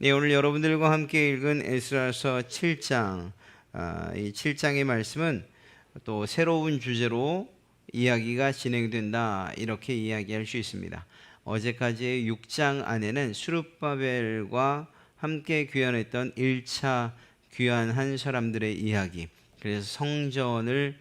네, 오늘 여러분들과 함께 읽은 에스라서 7장, 이 7장의 말씀은 또 새로운 주제로 이야기가 진행된다, 이렇게 이야기할 수 있습니다. 어제까지의 6장 안에는 스룹바벨과 함께 귀환했던 1차 귀환한 사람들의 이야기, 그래서 성전을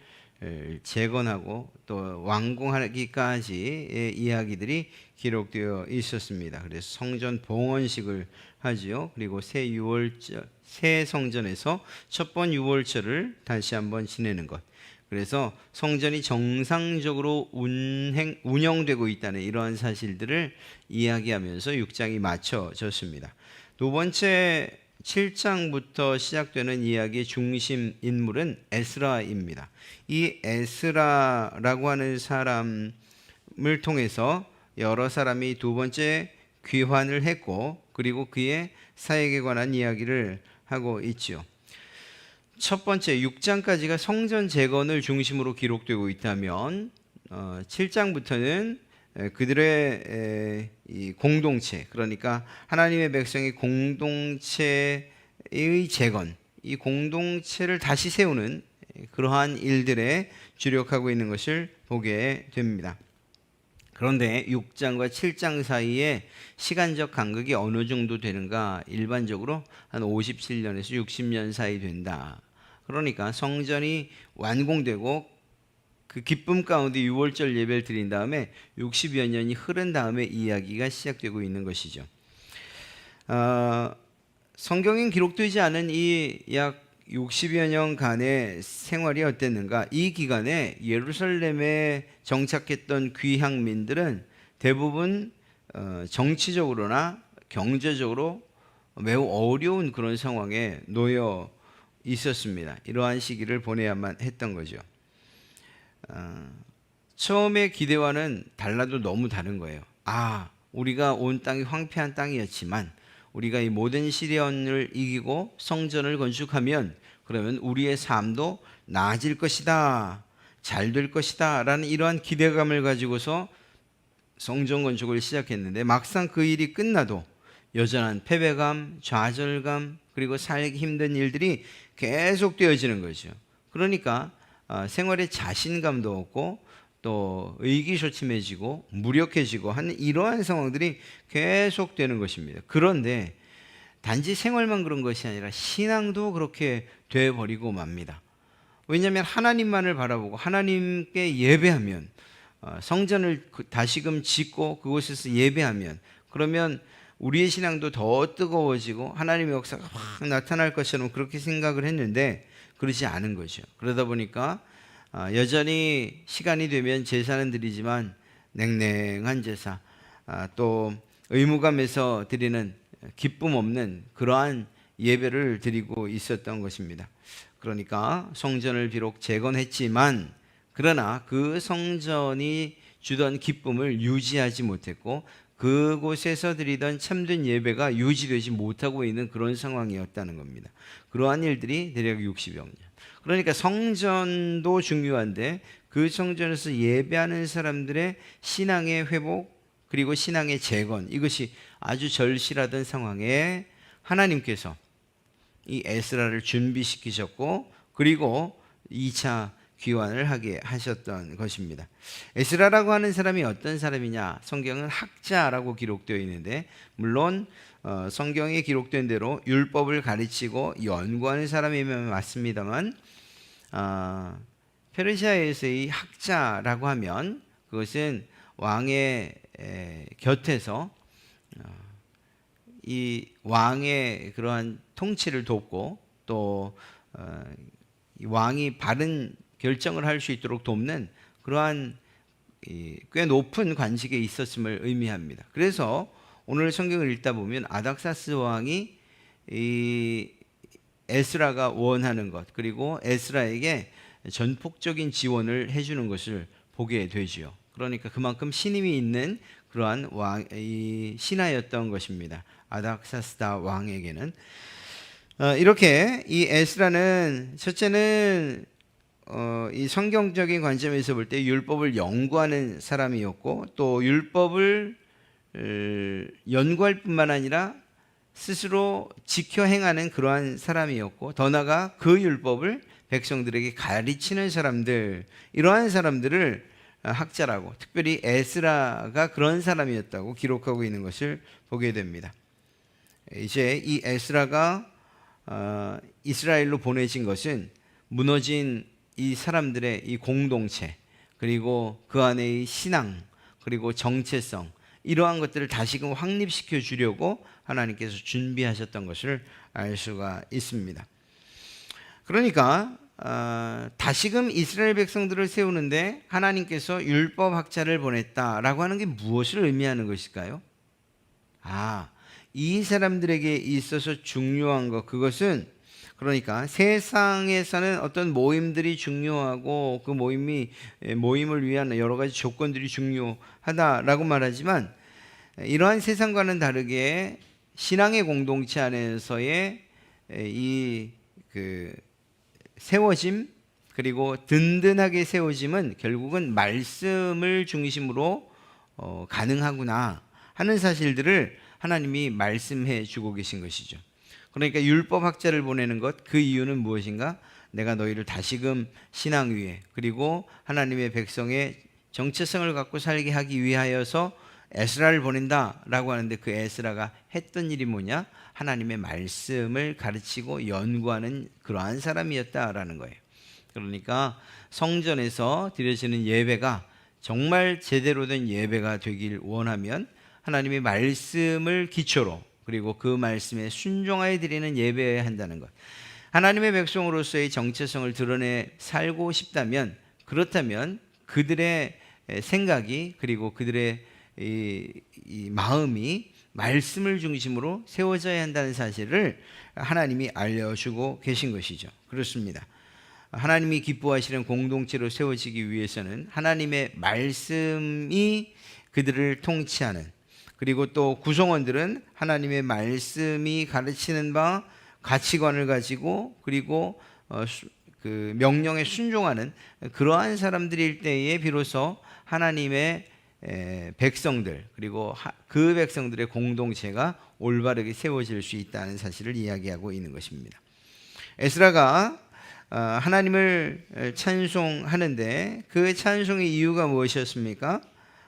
재건하고 또 완공하기까지의 이야기들이 기록되어 있었습니다. 그래서 성전 봉헌식을 하지요. 그리고 새 성전에서 첫 번 유월절을 다시 한번 지내는 것. 그래서 성전이 정상적으로 운영되고 있다는 이러한 사실들을 이야기하면서 6장이 마쳐졌습니다. 두 번째 7장부터 시작되는 이야기의 중심 인물은 에스라입니다. 이 에스라라고 하는 사람을 통해서 여러 사람이 두 번째 귀환을 했고, 그리고 그의 사역에 관한 이야기를 하고 있죠. 첫 번째 6장까지가 성전 재건을 중심으로 기록되고 있다면 7장부터는 그들의 이 공동체, 그러니까 하나님의 백성의 공동체의 재건, 이 공동체를 다시 세우는 그러한 일들에 주력하고 있는 것을 보게 됩니다. 그런데 6장과 7장 사이에 시간적 간극이 어느 정도 되는가? 일반적으로 한 57년에서 60년 사이 된다. 그러니까 성전이 완공되고 그 기쁨 가운데 유월절 예배를 드린 다음에 60여 년이 흐른 다음에 이야기가 시작되고 있는 것이죠. 성경엔 기록되지 않은 이 약 60여 년간의 생활이 어땠는가? 이 기간에 예루살렘에 정착했던 귀향민들은 대부분 정치적으로나 경제적으로 매우 어려운 그런 상황에 놓여 있었습니다. 이러한 시기를 보내야만 했던 거죠. 처음의 기대와는 달라도 너무 다른 거예요. 우리가 온 땅이 황폐한 땅이었지만 우리가 이 모든 시련을 이기고 성전을 건축하면 그러면 우리의 삶도 나아질 것이다, 잘 될 것이다 라는 이러한 기대감을 가지고서 성전 건축을 시작했는데, 막상 그 일이 끝나도 여전한 패배감, 좌절감, 그리고 살기 힘든 일들이 계속 되어지는 거죠. 그러니까 생활에 자신감도 없고 또 의기소침해지고 무력해지고 하는 이러한 상황들이 계속 되는 것입니다. 그런데 단지 생활만 그런 것이 아니라 신앙도 그렇게 되어버리고 맙니다. 왜냐하면 하나님만을 바라보고 하나님께 예배하면, 성전을 다시금 짓고 그곳에서 예배하면, 그러면 우리의 신앙도 더 뜨거워지고 하나님의 역사가 확 나타날 것처럼 그렇게 생각을 했는데 그러지 않은 거죠. 그러다 보니까 여전히 시간이 되면 제사는 드리지만 냉랭한 제사, 또 의무감에서 드리는 기쁨 없는 그러한 예배를 드리고 있었던 것입니다. 그러니까 성전을 비록 재건했지만 그러나 그 성전이 주던 기쁨을 유지하지 못했고 그곳에서 드리던 참된 예배가 유지되지 못하고 있는 그런 상황이었다는 겁니다. 그러한 일들이 대략 60여 년. 그러니까 성전도 중요한데 그 성전에서 예배하는 사람들의 신앙의 회복, 그리고 신앙의 재건, 이것이 아주 절실하던 상황에 하나님께서 이 에스라를 준비시키셨고, 그리고 2차 귀환을 하게 하셨던 것입니다. 에스라라고 하는 사람이 어떤 사람이냐? 성경은 학자라고 기록되어 있는데, 물론 성경에 기록된 대로 율법을 가르치고 연구하는 사람이면 맞습니다만, 페르시아에서의 학자라고 하면 그것은 왕의 곁에서 이 왕의 그러한 통치를 돕고 또 왕이 바른 결정을 할 수 있도록 돕는 그러한 꽤 높은 관직에 있었음을 의미합니다. 그래서 오늘 성경을 읽다 보면 아닥사스 왕이 이 에스라가 원하는 것, 그리고 에스라에게 전폭적인 지원을 해주는 것을 보게 되지요. 그러니까 그만큼 신임이 있는 그러한 신하였던 것입니다. 아닥사스다 왕에게는. 이렇게 이 에스라는 첫째는 이 성경적인 관점에서 볼 때 율법을 연구하는 사람이었고, 또 율법을 연구할 뿐만 아니라 스스로 지켜 행하는 그러한 사람이었고, 더 나아가 그 율법을 백성들에게 가르치는 사람들, 이러한 사람들을 학자라고, 특별히 에스라가 그런 사람이었다고 기록하고 있는 것을 보게 됩니다. 이제 이 에스라가 이스라엘로 보내진 것은 무너진 이 사람들의 이 공동체, 그리고 그 안의 신앙, 그리고 정체성, 이러한 것들을 다시금 확립시켜 주려고 하나님께서 준비하셨던 것을 알 수가 있습니다. 그러니까 다시금 이스라엘 백성들을 세우는데 하나님께서 율법학자를 보냈다라고 하는 게 무엇을 의미하는 것일까요? 이 사람들에게 있어서 중요한 것, 그것은 그러니까 세상에서는 어떤 모임들이 중요하고 그 모임을 위한 여러 가지 조건들이 중요하다라고 말하지만, 이러한 세상과는 다르게 신앙의 공동체 안에서의 세워짐, 그리고 든든하게 세워짐은 결국은 말씀을 중심으로 가능하구나 하는 사실들을 하나님이 말씀해 주고 계신 것이죠. 그러니까 율법학자를 보내는 것, 그 이유는 무엇인가? 내가 너희를 다시금 신앙 위에, 그리고 하나님의 백성의 정체성을 갖고 살게 하기 위하여서 에스라를 보낸다라고 하는데, 그 에스라가 했던 일이 뭐냐? 하나님의 말씀을 가르치고 연구하는 그러한 사람이었다라는 거예요. 그러니까 성전에서 드려지는 예배가 정말 제대로 된 예배가 되길 원하면 하나님의 말씀을 기초로, 그리고 그 말씀에 순종하여 드리는 예배여야 한다는 것. 하나님의 백성으로서의 정체성을 드러내 살고 싶다면, 그렇다면 그들의 생각이, 그리고 그들의 이 마음이 말씀을 중심으로 세워져야 한다는 사실을 하나님이 알려주고 계신 것이죠. 그렇습니다. 하나님이 기뻐하시는 공동체로 세워지기 위해서는 하나님의 말씀이 그들을 통치하는, 그리고 또 구성원들은 하나님의 말씀이 가르치는 바 가치관을 가지고, 그리고 그 명령에 순종하는 그러한 사람들일 때에 비로소 하나님의 백성들, 그리고 그 백성들의 공동체가 올바르게 세워질 수 있다는 사실을 이야기하고 있는 것입니다. 에스라가 하나님을 찬송하는데 그 찬송의 이유가 무엇이었습니까?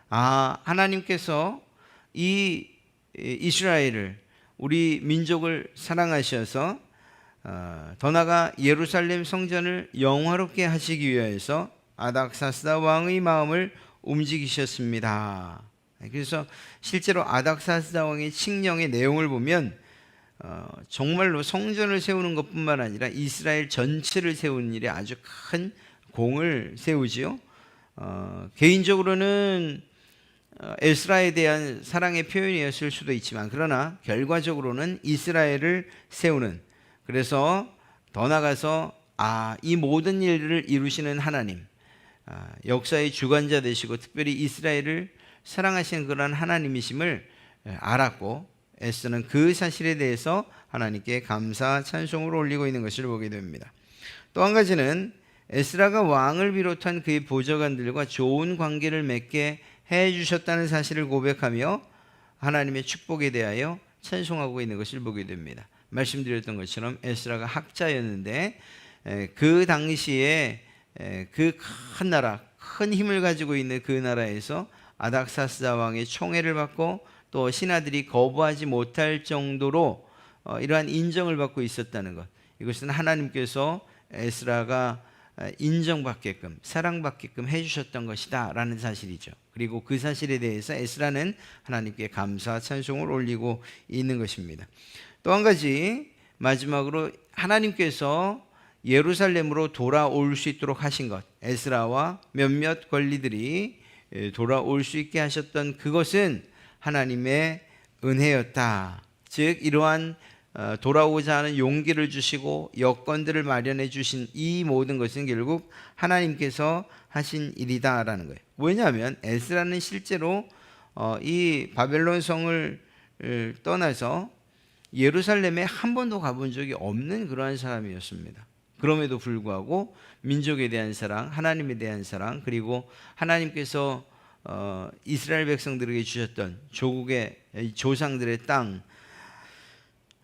하나님께서 이 이스라엘을, 우리 민족을 사랑하셔서 더 나아가 예루살렘 성전을 영화롭게 하시기 위해서 아닥사스다 왕의 마음을 움직이셨습니다. 그래서 실제로 아닥사스다 왕의 칙령의 내용을 보면 정말로 성전을 세우는 것뿐만 아니라 이스라엘 전체를 세우는 일에 아주 큰 공을 세우지요. 개인적으로는 에스라에 대한 사랑의 표현이었을 수도 있지만, 그러나 결과적으로는 이스라엘을 세우는, 그래서 더 나아가서 이 모든 일들을 이루시는 하나님, 역사의 주관자 되시고 특별히 이스라엘을 사랑하시는 그런 하나님이심을 알았고, 에스더는 그 사실에 대해서 하나님께 감사 찬송을 올리고 있는 것을 보게 됩니다. 또 한 가지는 에스라가 왕을 비롯한 그의 보좌관들과 좋은 관계를 맺게 해주셨다는 사실을 고백하며 하나님의 축복에 대하여 찬송하고 있는 것을 보게 됩니다. 말씀드렸던 것처럼 에스라가 학자였는데 그 당시에 그 큰 나라, 큰 힘을 가지고 있는 그 나라에서 아닥사스다 왕의 총애를 받고 또 신하들이 거부하지 못할 정도로 이러한 인정을 받고 있었다는 것, 이것은 하나님께서 에스라가 인정받게끔, 사랑받게끔 해주셨던 것이다 라는 사실이죠. 그리고 그 사실에 대해서 에스라는 하나님께 감사 찬송을 올리고 있는 것입니다. 또 한 가지, 마지막으로 하나님께서 예루살렘으로 돌아올 수 있도록 하신 것, 에스라와 몇몇 관리들이 돌아올 수 있게 하셨던 그것은 하나님의 은혜였다. 즉 이러한 돌아오고자 하는 용기를 주시고 여건들을 마련해 주신 이 모든 것은 결국 하나님께서 하신 일이다라는 거예요. 왜냐하면 에스라는 실제로 이 바벨론 성을 떠나서 예루살렘에 한 번도 가본 적이 없는 그러한 사람이었습니다. 그럼에도 불구하고 민족에 대한 사랑, 하나님에 대한 사랑, 그리고 하나님께서 이스라엘 백성들에게 주셨던 조국의 조상들의 땅,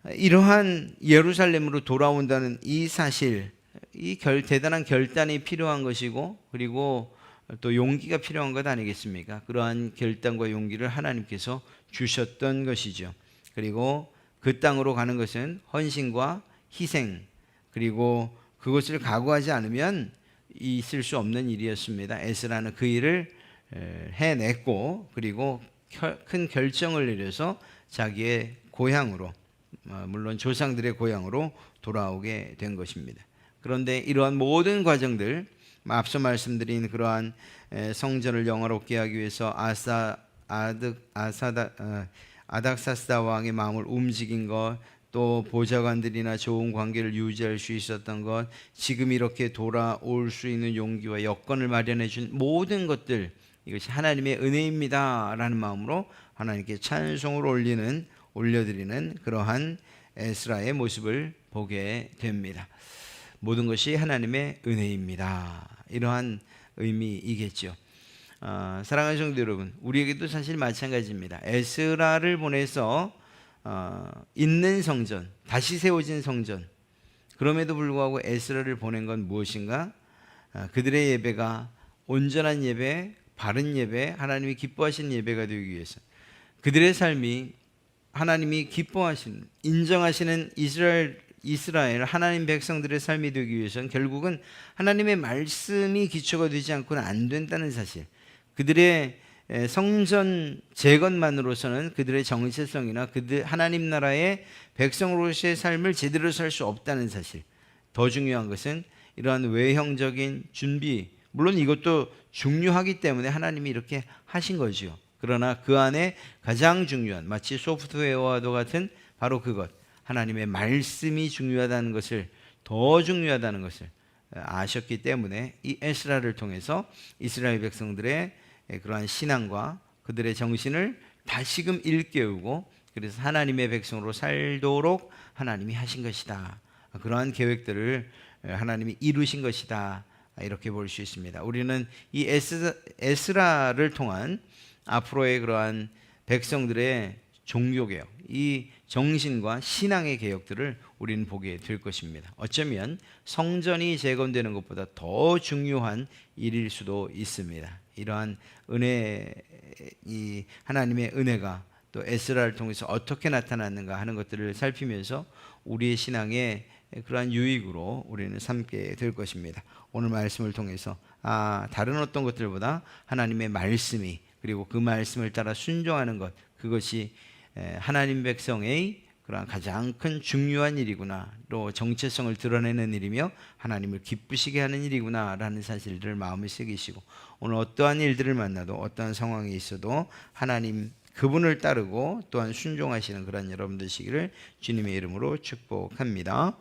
이러한 예루살렘으로 돌아온다는 이 사실, 대단한 결단이 필요한 것이고, 그리고 또 용기가 필요한 것 아니겠습니까? 그러한 결단과 용기를 하나님께서 주셨던 것이죠. 그리고 그 땅으로 가는 것은 헌신과 희생, 그리고 그것을 각오하지 않으면 있을 수 없는 일이었습니다. 에스라는 그 일을 해냈고, 그리고 큰 결정을 내려서 자기의 고향으로, 물론 조상들의 고향으로 돌아오게 된 것입니다. 그런데 이러한 모든 과정들, 앞서 말씀드린 그러한 성전을 영화롭게 하기 위해서 아닥사스다 왕의 마음을 움직인 것, 또 보좌관들이나 좋은 관계를 유지할 수 있었던 것, 지금 이렇게 돌아올 수 있는 용기와 여건을 마련해 준 모든 것들, 이것이 하나님의 은혜입니다 라는 마음으로 하나님께 찬송을 올려드리는 그러한 에스라의 모습을 보게 됩니다. 모든 것이 하나님의 은혜입니다. 이러한 의미이겠죠. 사랑하는 성도 여러분, 우리에게도 사실 마찬가지입니다. 에스라를 보내서 있는 성전, 다시 세워진 성전, 그럼에도 불구하고 에스라를 보낸 건 무엇인가? 그들의 예배가 온전한 예배, 바른 예배, 하나님이 기뻐하시는 예배가 되기 위해서, 그들의 삶이 하나님이 기뻐하시는, 인정하시는 이스라엘 하나님 백성들의 삶이 되기 위해서는 결국은 하나님의 말씀이 기초가 되지 않고는 안 된다는 사실, 그들의 성전 재건만으로서는 그들의 정체성이나 그들 하나님 나라의 백성으로서의 삶을 제대로 살 수 없다는 사실, 더 중요한 것은 이러한 외형적인 준비, 물론 이것도 중요하기 때문에 하나님이 이렇게 하신 거죠. 그러나 그 안에 가장 중요한, 마치 소프트웨어와도 같은 바로 그것, 하나님의 말씀이 중요하다는 것을, 더 중요하다는 것을 아셨기 때문에 이 에스라를 통해서 이스라엘 백성들의 그러한 신앙과 그들의 정신을 다시금 일깨우고, 그래서 하나님의 백성으로 살도록 하나님이 하신 것이다. 그러한 계획들을 하나님이 이루신 것이다. 이렇게 볼 수 있습니다. 우리는 이 에스라를 통한 앞으로의 그러한 백성들의 종교개혁, 이 정신과 신앙의 개혁들을 우리는 보게 될 것입니다. 어쩌면 성전이 재건되는 것보다 더 중요한 일일 수도 있습니다. 이러한 은혜, 이 하나님의 은혜가 또 에스라를 통해서 어떻게 나타났는가 하는 것들을 살피면서 우리의 신앙의 그러한 유익으로 우리는 삼게 될 것입니다. 오늘 말씀을 통해서 다른 어떤 것들보다 하나님의 말씀이, 그리고 그 말씀을 따라 순종하는 것, 그것이 하나님 백성의 그러한 가장 큰 중요한 일이구나, 또 정체성을 드러내는 일이며 하나님을 기쁘시게 하는 일이구나 라는 사실들을 마음에 새기시고, 오늘 어떠한 일들을 만나도 어떠한 상황이 있어도 하나님 그분을 따르고 또한 순종하시는 그런 여러분 되시기를 주님의 이름으로 축복합니다.